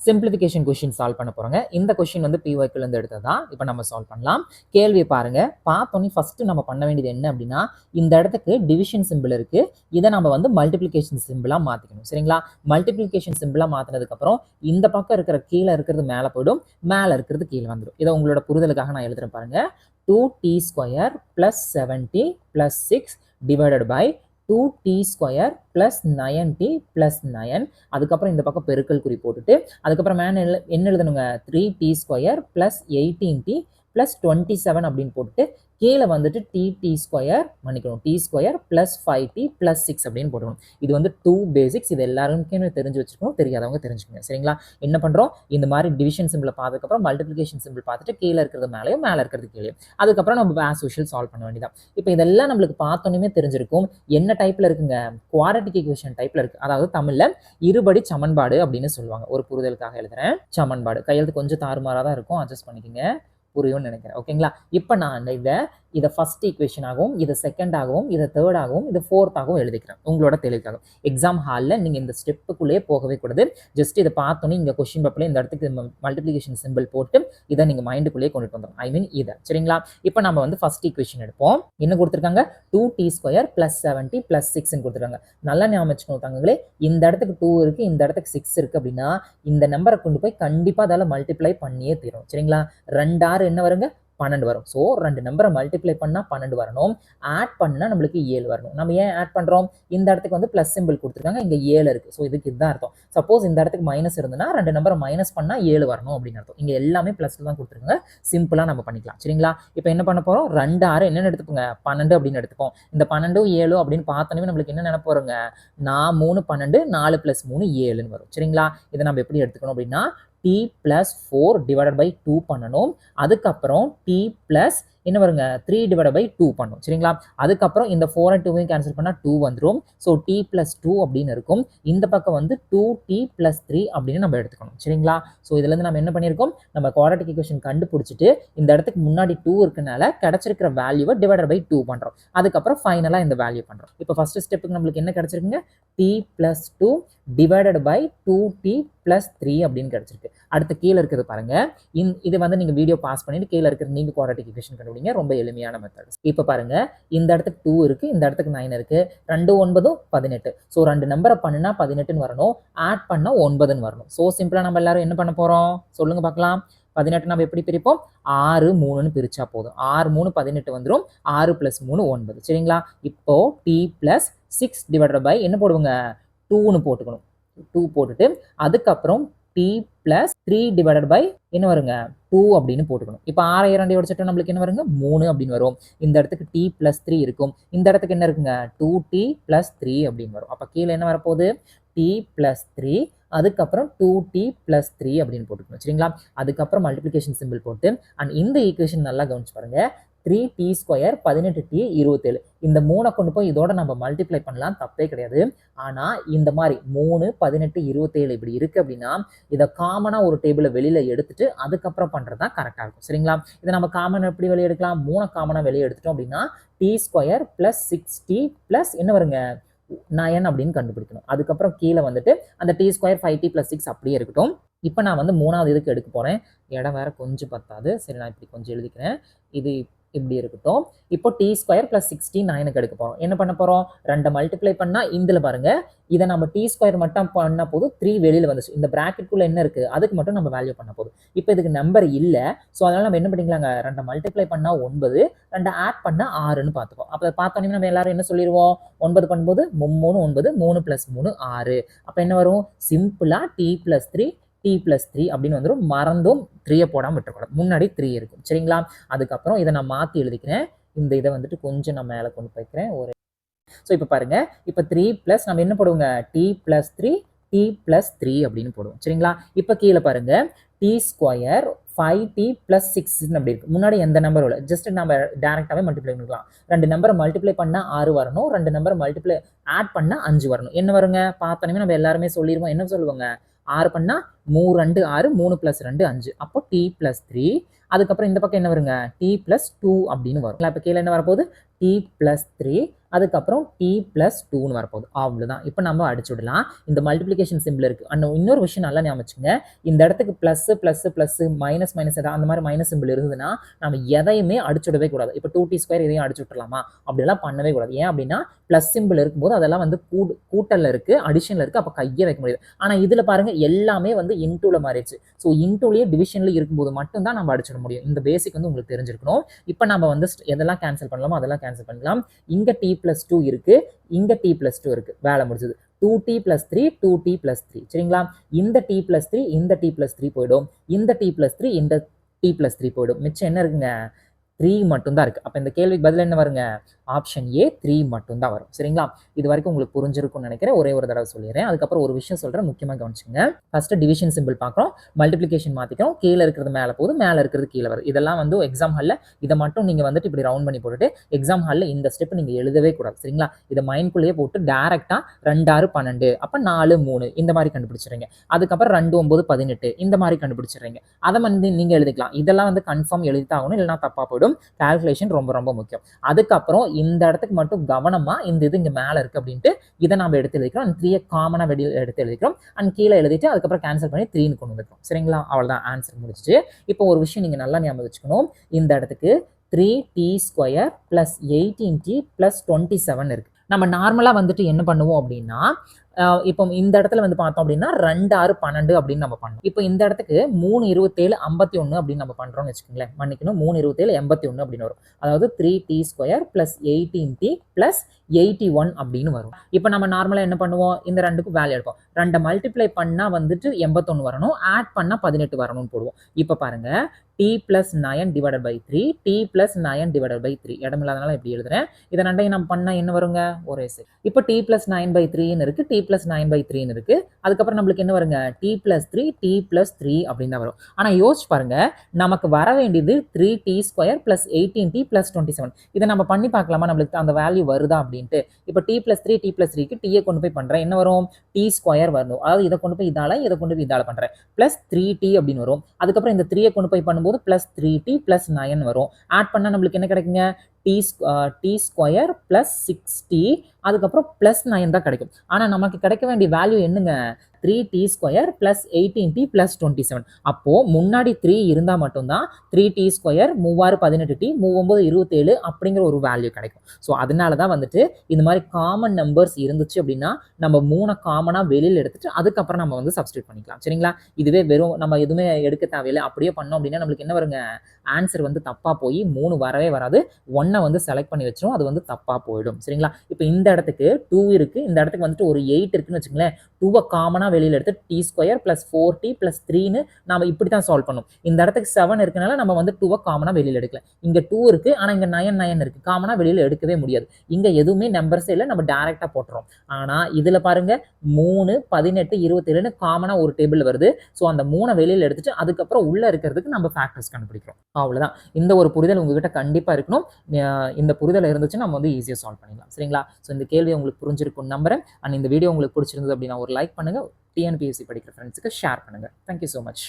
Simplification question solve பண்ண போகிறோங்க. இந்த கொஷின் வந்து பிஒய்க்குலேருந்து எடுத்ததான் இப்போ நம்ம சால்வ் பண்ணலாம். கேள்வியை பாருங்க. பார்த்தோன்னே ஃபர்ஸ்ட் நம்ம பண்ண வேண்டியது என்ன அப்படின்னா, இந்த இடத்துக்கு டிவிஷன் சிம்பிள் இருக்கு, இதை நம்ம வந்து மல்டிப்ளிகேஷன் சிம்பிளாக மாற்றிக்கணும். சரிங்களா? மல்டிப்ளிகேஷன் சிம்பிளாக மாற்றினதுக்கப்புறம் இந்த பக்கம் இருக்கிற கீழே இருக்கிறது மேலே போயிடும், மேலே இருக்கிறது கீழே வந்துடும். இதை உங்களோட புரிதலுக்காக நான் எழுதுறேன் பாருங்க. 2t² + 7t + 6 divided by 2t² + 9t + 9. அதுக்கப்புறம் இந்த பக்கம் பெருக்கல் குறி போட்டுட்டு அதுக்கப்புறம் என்ன எழுதணுங்க, 3t² + 18t + 27 அப்படின்னு போட்டுட்டு கீழே வந்துட்டு t² மன்னிக்கணும் t² + 5t + 6 அப்படின்னு போட்டுக்கணும். இது வந்து 2 பேசிக்ஸ். இது எல்லாருக்குமே தெரிஞ்சு வச்சுக்கணும், தெரியாதவங்க தெரிஞ்சுக்கணும். சரிங்களா? என்ன பண்ணுறோம், இந்த மாதிரி டிவிஷன் சிம்பிளை பார்த்ததுக்கப்புறம் மல்டிப்ளிகேஷன் சிம்பிள் பார்த்துட்டு கீழே இருக்கிறது மேலேயும் மேலே இருக்கிறது கீழே, அதுக்கப்புறம் நம்ம ஆஸ் யூஷுவல் சால்வ் பண்ண வேண்டியதான். இப்போ இதெல்லாம் நம்மளுக்கு பார்த்தோன்னே தெரிஞ்சிருக்கும். என்ன டைப்பில் இருக்குங்க, குவாட்ரட்டிக் ஈக்குவேஷன் டைப்பில் இருக்குது. அதாவது தமிழில் இருபடி சமன்பாடு அப்படின்னு சொல்லுவாங்க. ஒரு புரிதலுக்காக எழுதுறேன். சமன்பாடு கையெழுத்து கொஞ்சம் தாறுமாறாக தான் இருக்கும், அட்ஜஸ்ட் பண்ணிக்கோங்க, புரியும்னு நினைக்கிறேன். ஓகேங்களா? இப்போ நான் இதை ஃபர்ஸ்ட் ஈக்குவேஷன் ஆகவும், இதை செகண்ட் ஆகவும், இதை தேர்ட் ஆகவும், இதை ஃபோர்த் ஆகவும் எழுதிக்கிறேன் உங்களோட தெளிவுக்காக. எக்ஸாம் ஹாலில் நீங்கள் இந்த ஸ்டெப்புக்குள்ளேயே போகவே கூடாது. ஜஸ்ட் இதை பார்த்தோன்னே இங்கே கொஸ்டின் பேப்பரில் இந்த இடத்துக்கு மல்டிப்ளிகேஷன் சிம்பிள் போட்டு இதை நீங்கள் மைண்டுக்குள்ளேயே கொண்டுட்டு வந்துடும். ஐ மீன் இதை. சரிங்களா? இப்போ நம்ம வந்து ஃபர்ஸ்ட் ஈக்குவேஷன் எடுப்போம். என்ன கொடுத்துருக்காங்க, 2t² + 7t + 6 கொடுத்துருக்காங்க. நல்லா ஞாபகம் வச்சுக்கணும் தங்களே, இந்த இடத்துக்கு 2 இருக்கு, இந்த இடத்துக்கு 6 இருக்கு அப்படின்னா இந்த நம்பரை கொண்டு போய் கண்டிப்பாக அதால் மல்டிப்ளை பண்ணியே தீரும். சரிங்களா? 2 6 என்ன வருங்க, 12 வரும். ஸோ 2 நம்பரை மல்டிப்ளை பண்ணால் 12 வரணும், ஆட் பண்ணால் நம்மளுக்கு 7 வரணும். நம்ம ஏன் ஆட் பண்ணுறோம், இந்த இடத்துக்கு வந்து ப்ளஸ் சிம்பிள் கொடுத்துருக்காங்க, இங்கே 7 இருக்குது. ஸோ இதுக்கு இதுதான் அர்த்தம். சப்போஸ் இந்த இடத்துக்கு மைனஸ் இருந்ததுன்னா 2 நம்பரை மைனஸ் பண்ணால் 7 வரணும் அப்படின்னு அர்த்தம். இங்கே எல்லாமே ப்ளஸில் தான் கொடுத்துருக்காங்க. சிம்பிளாக நம்ம பண்ணிக்கலாம். சரிங்களா? இப்போ என்ன பண்ண போகிறோம், 2 6 என்னென்னு எடுத்துப்போங்க, 12 அப்படின்னு எடுத்துப்போம். இந்த 12 7 அப்படின்னு பார்த்தோன்னே நம்மளுக்கு என்ன நினைப்ப போகிறோங்க, 3 12 4 + 3 7ன்னு வரும். சரிங்களா? இதை நம்ம எப்படி எடுத்துக்கணும் அப்படின்னா t + 4 டிவைடட் பை 2 பண்ணணும். அதுக்கப்புறம் t + என்ன வருங்க, 3 டிவைட் பை 2 பண்ணும். சரிங்களா? அதுக்கப்புறம் இந்த 4 and 2 கேன்சல் பண்ணால் 2 வந்துடும். ஸோ t + 2 அப்படின்னு இருக்கும். இந்த பக்கம் வந்து 2t + 3 அப்படின்னு நம்ம எடுத்துக்கணும். சரிங்களா? ஸோ இதுலேருந்து நம்ம என்ன பண்ணியிருக்கோம், நம்ம குவாட்ரட்டிக் ஈக்குவேஷன் கண்டுபிடிச்சிட்டு இந்த இடத்துக்கு முன்னாடி 2 இருக்கனால கிடைச்சிருக்கிற வேல்யூவை டிவைடட் பை 2 பண்ணுறோம். அதுக்கப்புறம் ஃபைனலாக இந்த வேல்யூ பண்ணுறோம். இப்போ ஃபர்ஸ்ட் ஸ்டெப்புக்கு நம்மளுக்கு என்ன கிடைச்சிருக்குங்க, t + 2 டிவைடட் பை 2t + 3 அப்படின்னு கிடைச்சிருக்கு. அடுத்து கீழே இருக்கிறது பாருங்க. இது வந்து நீங்க வீடியோ பாஸ் பண்ணிட்டு கீழே இருக்கிறது நீங்க குவாட்ரட்டிக் ஈக்குவேஷன் கண்டுபிடிங்க. ரொம்ப எளிமையான மெத்தட். இப்போ பாருங்க, இந்த இடத்துக்கு 2 இருக்கு, இந்த இடத்துக்கு 9 இருக்கு. 2 9 18. ஸோ 2 நம்பரை பண்ணுனா 18ன்னு வரணும், ஆட் பண்ணா 9ன்னு வரணும். ஸோ சிம்பிளா நம்ம எல்லாரும் என்ன பண்ண போறோம் சொல்லுங்க பார்க்கலாம். 18 நம்ம எப்படி பிரிப்போம், 6 3ன்னு பிரிச்சா போதும். 6 3 18 வந்துடும். 6 + 3 9. சரிங்களா? இப்போ t + 6 டிவைடட் பை என்ன போடுவோங்க, 2ன்னு போட்டுக்கணும். 2 போட்டுட்டு அதுக்கப்புறம் t + 3 டிவைடட் பை என்ன வருங்க, 2 அப்படின்னு போட்டுக்கணும். இப்போ 6 2 உடைச்சிட்டா நம்மளுக்கு என்ன வருங்க, 3 அப்படின்னு வரும். இந்த இடத்துக்கு t + 3 இருக்கும், இந்த இடத்துக்கு என்ன இருக்குங்க, 2t + 3 அப்படின்னு வரும். அப்போ கீழே என்ன வரப்போகுது, t + 3 அதுக்கப்புறம் 2t + 3 அப்படின்னு போட்டுக்கணும். சரிங்களா? அதுக்கப்புறம் மல்டிப்ளிகேஷன் சிம்பிள் போட்டு அண்ட் இந்த ஈக்குவேஷன் நல்லா கவனிச்சு பாருங்க. 3t² 18t 27. இந்த 3 கொண்டு போய் இதோட நம்ம மல்டிப்ளை பண்ணலாம், தப்பே கிடையாது. ஆனால் இந்த மாதிரி 3 18 27 இப்படி இருக்கு அப்படின்னா இதை காமனாக ஒரு டேபிளை வெளியில எடுத்துட்டு அதுக்கப்புறம் பண்ணுறது தான் கரெக்டாக இருக்கும். சரிங்களா? இதை நம்ம காமன் எப்படி வெளியே எடுக்கலாம், 3 காமனாக வெளியே எடுத்துட்டோம் அப்படின்னா t² + 6t + என்ன வருங்க, 9 அப்படின்னு கண்டுபிடிக்கணும். அதுக்கப்புறம் கீழே வந்துட்டு அந்த t² 5t + 6 அப்படியே இருக்கட்டும். இப்போ நான் வந்து 3வது இதுக்கு எடுக்க போகிறேன். இடம் வேற கொஞ்சம் பத்தாது. சரி, நான் இப்படி கொஞ்சம் எழுதிக்கிறேன். இது இப்படி இருக்கட்டும். இப்போ t² + 6t 9க்கு எடுக்க போகிறோம். என்ன பண்ண போகிறோம், 2 மல்டிப்ளை பண்ணால் இதில் பாருங்க, இதை நம்ம t² மட்டும் பண்ணால் போதும், 3 வெளியில் வந்துச்சு. இந்த ப்ராக்கெட்டுக்குள்ளே என்ன இருக்குது அதுக்கு மட்டும் நம்ம வேல்யூ பண்ண போதும். இப்போ இதுக்கு நம்பர் இல்லை, ஸோ அதனால் நம்ம என்ன பண்ணிக்கலாங்க, 2 மல்டிப்ளை பண்ணால் 9, 2 ஆட் பண்ணால் 6ன்னு பார்த்துப்போம். அப்போ பார்த்தோன்னே நம்ம எல்லாரும் என்ன சொல்லிடுவோம், 9 பண்ணும்போது 3 9 3 + 3 6. அப்போ என்ன வரும், சிம்பிளாக t + 3 t + 3 அப்படின்னு வந்துடும். மறந்தும் 3 போடாமல் விட்டுறக்கூடாது, முன்னாடி 3 இருக்கும். சரிங்களா? அதுக்கப்புறம் இதை நான் மாற்றி எழுதிக்கிறேன். இந்த இதை வந்துட்டு கொஞ்சம் நான் மேலே கொண்டு போய்க்கிறேன். ஸோ இப்போ பாருங்க, இப்போ 3 + நம்ம என்ன போடுவோங்க, t + 3 t + 3 அப்படின்னு போடுவோம். சரிங்களா? இப்போ கீழே பாருங்க, t² 5t + 6 அப்படி இருக்கு. முன்னாடி எந்த நம்பரும் இல்லை, ஜஸ்ட் நம்ம டேரெக்டாகவே மல்டிப்ளை பண்ணிக்கலாம். 2 நம்பரை மல்டிப்ளை பண்ணால் 6 வரணும், 2 நம்பரை மல்டிப்ளை ஆட் பண்ணால் 5 வரணும். என்ன வருங்க, பார்த்தோன்னே நம்ம எல்லாருமே சொல்லிடுவோம். என்ன சொல்லுவாங்க, 6 பண்ணால் 3 2 6 3 + 2 5. அப்போ t + 3. அதுக்கப்புறம் இந்த பக்கம் என்ன வருங்க, t + 2 அப்படின்னு வரும். இப்போ கீழே என்ன வரப்போகுது, t + 3 அதுக்கப்புறம் டி ப்ளஸ் டூன்னு வரப்போகுது. அவ்வளோதான். இப்போ நம்ம அடிச்சு விடலாம். இந்த மல்டிப்ளிகேஷன் சிம்பிள் இருக்குது. அண்ட் இன்னொரு விஷயம் நல்லா ஞாபகம் வச்சுங்க, இந்த இடத்துக்கு plus plus plus minus minus ஏதாவது அந்த மாதிரி மைனஸ் சிம்பிள் இருந்ததுன்னா நம்ம எதையுமே அடிச்சு விடவே கூடாது. இப்போ 2t² இதையும் அடிச்சு விட்டுலாமா? அப்படியெல்லாம் பண்ணவே கூடாது. ஏன் அப்படின்னா ப்ளஸ் சிம்பிள் இருக்கும்போது அதெல்லாம் வந்து கூட்டல்ல இருக்கு, அடிஷன்ல இருக்கு, அப்போ கையை வைக்க முடியாது. ஆனால் இதில் பாருங்க எல்லாமே வந்து இன்டூல மாறிடுச்சு. ஸோ இன்டூலயே டிவிஷன்ல இருக்கும்போது மட்டும்தான் நம்ம அடிச்சிட முடியும். இந்த பேசிக் வந்து உங்களுக்கு தெரிஞ்சிருக்கணும். இப்போ நம்ம வந்து எதெல்லாம் கேன்சல் பண்ணலாமோ அதெல்லாம் கேன்சல் பண்ணலாம். இங்க t+2 இருக்கு, இங்க t+2 இருக்கு, வேலை முடிஞ்சது. 2t+3 2t+3 சரிங்களா? இந்த t+3 இந்த t+3 போயிடும், இந்த t+3 இந்த t+3 போயிடும். மிச்சம் என்ன இருக்குங்க? 3 மட்டும் தான் இருக்கு. அப்ப இந்த கேள்விக்கு பதில் என்ன வருங்க? ஆப்ஷன் ஏ 3 மட்டும் தான் வரும். சரிங்களா? இது வரைக்கும் உங்களுக்கு புரிஞ்சிருக்கும்னு நினைக்கிறேன். ஒரே ஒரு தடவை சொல்லிடுறேன். அதுக்கப்புறம் ஒரு விஷயம் சொல்றேன், முக்கியமா கவனிச்சுங்க. ஃபர்ஸ்ட் டிவிஷன் சிம்பிள் பார்க்குறோம், மல்டிப்ளிகேஷன் மாத்திக்கிறோம், கீழே இருக்கிறது மேலே போகுது, மேலே இருக்கிறது கீழே வருது. இதெல்லாம் வந்து எக்ஸாம் ஹாலில் இதை மட்டும் நீங்க வந்துட்டு இப்படி ரவுண்ட் பண்ணி போட்டுட்டு எக்ஸாம் ஹாலில் இந்த ஸ்டெப் நீங்க எழுதவே கூடாது. சரிங்களா? இதை மைண்ட்குள்ளேயே போட்டு டேரக்டா 2 6 12 அப்ப 4 3 இந்த மாதிரி கண்டுபிடிச்சிடுறீங்க. அதுக்கப்புறம் 2 9 18 இந்த மாதிரி கண்டுபிடிச்சிடுறீங்க. அதை வந்து நீங்க எழுதிக்கலாம். இதெல்லாம் வந்து கன்ஃபார்ம் எழுதித்தாகணும், இல்லைன்னா தப்பா போயிடும். கால்குலேஷன் ரொம்ப ரொம்ப முக்கியம். அதுக்கப்புறம் இந்த இடத்துக்கு மட்டும் கவனமா இந்த இது இங்க மேல இருக்கு அப்படின்ட்டு இதை நம்ம எடுத்து எழுதிக்கிறோம். அண்ட் 3 காமனா வெளியே எடுத்து எழுதிக்கிறோம். அண்ட் கீழே எழுதிட்டு அதுக்கப்புறம் கேன்சல் பண்ணி 3ன்னு கொண்டு வந்துக்கிறோம். சரிங்களா? அவ்வளவுதான், ஆன்சர் முடிச்சிட்டு. இப்போ ஒரு விஷயம் நீங்க நல்லா ஞாபகம் வச்சுக்கணும். இந்த இடத்துக்கு 3t² + 18t + 27 இருக்கு. நம்ம நார்மலா வந்துட்டு என்ன பண்ணுவோம் அப்படின்னா, இப்போ இந்த இடத்துல வந்து பார்த்தோம் அப்படின்னா 2 6 12 அப்படின்னு நம்ம பண்ணோம். இப்போ இந்த இடத்துக்கு 3 27 51 அப்படின்னு நம்ம பண்றோம்னு வச்சுக்கோங்களேன். மன்னிக்கணும், 3 27 81 அப்படின்னு வரும். அதாவது 3t² + 18t + 81 அப்படின்னு வரும். இப்போ நம்ம நார்மலா என்ன பண்ணுவோம்? இந்த ரெண்டுக்கும் வேல்யூ எடுப்போம். 2 மல்டிப்ளை பண்ணா வந்துட்டு 81 வரணும், ஆட் பண்ணா 18 வரணும்னு போடுவோம். இப்போ பாருங்க, t + 9 / 3 t + 9 / 3 இடம் இல்லாதனால இப்படி எழுதுறேன். இதை ரெண்டையும் நம்ம பண்ணா என்ன வருங்க? ஒரே செக். இப்போ t + 9/3 இருக்கு, t + 9/3 இருக்கு. அதுக்கப்புறம் நம்மளுக்கு என்ன வருங்க? t + 3 t + 3 அப்படின்னு தான் வரும். ஆனா யோசிச்சு பாருங்க, நமக்கு வர வேண்டியது 3t² + 18t + 27. இதை நம்ம பண்ணி பார்க்கலாமா, நம்மளுக்கு அந்த வேல்யூ வருதா அப்படின்ட்டு. இப்போ t + 3 t + 3க்கு t கொண்டு போய் பண்றேன், என்ன வரும்? t² வரணும். அதாவது இதை கொண்டு போய் இதால, இதை கொண்டு போய் இதால பண்றேன், + 3t அப்படின்னு வரும். அதுக்கப்புறம் இந்த 3 கொண்டு போய் பண்ணும்போது +3t + 9 வரும். ஆட் பண்ணா நம்மளுக்கு என்ன கிடைக்குங்க? t² + 6t அதுக்கப்புறம் +9 தான் கிடைக்கும். ஆனா நமக்கு கிடைக்க வேண்டிய வேல்யூ என்னங்க? 3t² + 18t + 27. அப்போ முன்னாடி 3 இருந்தா மட்டும்தான் 3t², 3 6 18t, 3 9 27 அப்படிங்கிற ஒரு வேல்யூ கிடைக்கும். ஸோ அதனால தான் வந்துட்டு இந்த மாதிரி காமன் நம்பர்ஸ் இருந்துச்சு அப்படின்னா நம்ம 3 காமனா வெளியில் எடுத்துட்டு அதுக்கப்புறம் நம்ம வந்து சப்ஸ்டியூட் பண்ணிக்கலாம். சரிங்களா? இதுவே வெறும் நம்ம எதுவுமே எடுக்க தேவையில்லை, அப்படியே பண்ணோம் அப்படின்னா நம்மளுக்கு என்ன வருங்க? ஆன்சர் வந்து தப்பா போய் 3 வரவே வராது. 1 வந்து செலக்ட் பண்ணி வச்சிரும், அது வந்து தப்பா போயிடும். சரிங்களா? இப்போ இந்த இடத்துக்கு 2 இருக்கு, இந்த இடத்துக்கு வந்துட்டு ஒரு 8 இருக்குன்னு வச்சுங்களேன். 2 காமனா வெளியில எடுத்து t² + 4t + 3ன்னு நாம இப்படி தான் சால்வ் பண்ணும். இந்த இடத்துக்கு 7 இருக்கனால நம்ம வந்து 2 காமனா வெளியில எடுக்கல. இங்க 2 இருக்கு, ஆனா இங்க 9 இருக்கு, காமனா வெளியில எடுக்கவே முடியாது. இங்க எதுவுமே நம்பர்ஸே இல்ல, நம்ம டைரக்டா போட்டுறோம். ஆனா இதுல பாருங்க 3 18 27ன்னு காமனா ஒரு டேபிள் வருது. ஸோ அந்த 3 வெளியில எடுத்துட்டு அதுக்கப்புறம் உள்ள இருக்கிறதுக்கு நம்ம ஃபேக்டர்ஸ் கண்டுபிடிக்கிறோம். அவ்வளவுதான். இந்த ஒரு புரிதல் உங்ககிட்ட கண்டிப்பா இருக்கணும். இந்த புரிதல் இருந்துச்சுன்னா நம்ம வந்து ஈஸியா சால்வ் பண்ணிடலாம். சரிங்களா? ஸோ இந்த கேள்வி உங்களுக்கு புரிஞ்சிருக்கும் நம்புறேன். அண்ட் இந்த வீடியோ உங்களுக்கு பிடிச்சிருந்தது அப்படின்னா ஒரு லைக் பண்ணுங்க. டிஎன்பிஎஸ்சி படிக்கிற ஃப்ரெண்ட்ஸுக்கு ஷேர் பண்ணுங்க. Thank you so much.